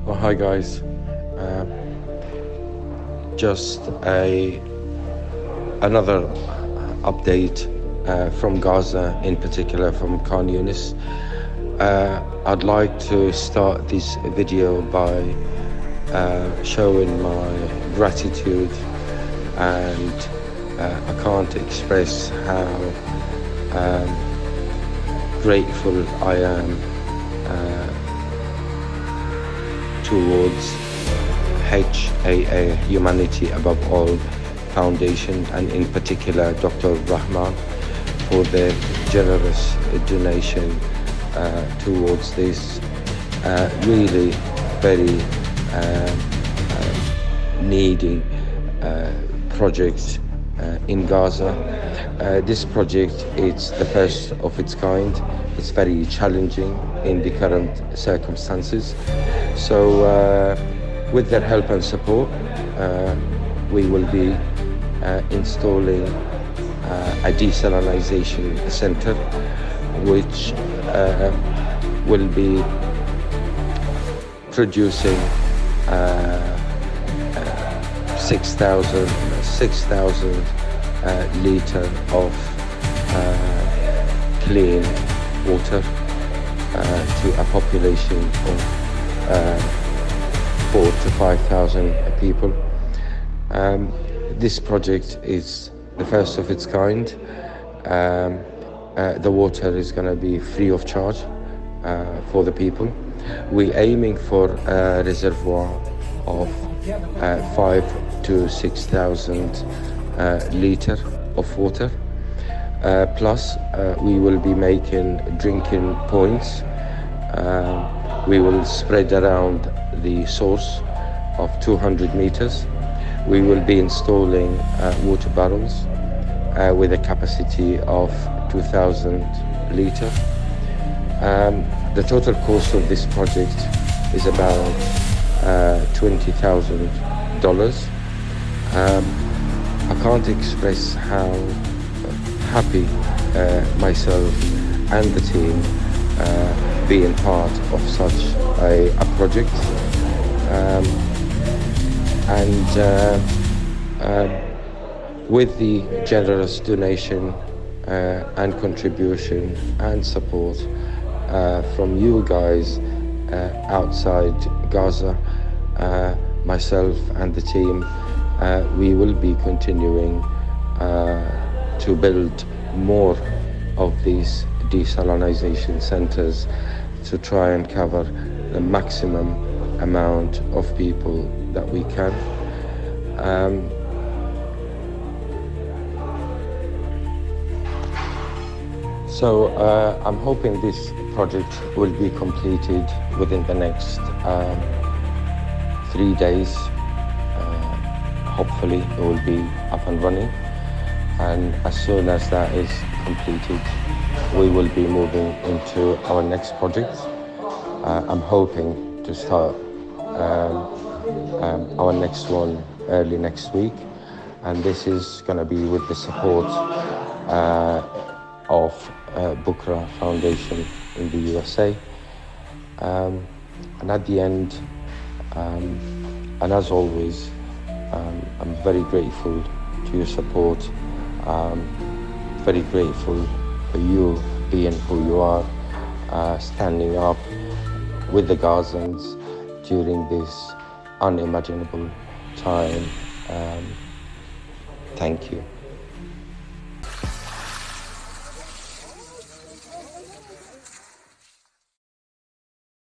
Oh, hi guys. Just another update from Gaza, in particular from Khan Yunis. I'd like to start this video by showing my gratitude, and I can't express how grateful I am towards HAA, Humanity Above All Foundation, and in particular Dr. Rahman for their generous donation towards this really very needy project in Gaza. This project is the first of its kind. It's very challenging in the current circumstances. So with their help and support, we will be installing a desalination center, which will be producing 6,000 liter of clean water to a population of 4,000 to 5,000 people. This project is the first of its kind. The water is going to be free of charge for the people. We're aiming for a reservoir of 5,000 to 6,000 liter of water. Plus, we will be making drinking points. We will spread around the source of 200 meters. We will be installing water barrels with a capacity of 2,000 liter. The total cost of this project is about $20,000. I can't express how happy myself and the team being part of such a project. With the generous donation and contribution and support from you guys outside Gaza, myself and the team, we will be continuing to build more of these desalination centers to try and cover the maximum amount of people that we can. So I'm hoping this project will be completed within the next 3 days. Hopefully it will be up and running, and as soon as that is completed, we will be moving into our next project. I'm hoping to start our next one early next week, and this is going to be with the support of Bukra Foundation in the USA. And at the end, and as always, I'm very grateful to your support. Very grateful for you being who you are, standing up with the Gazans during this unimaginable time. Thank you.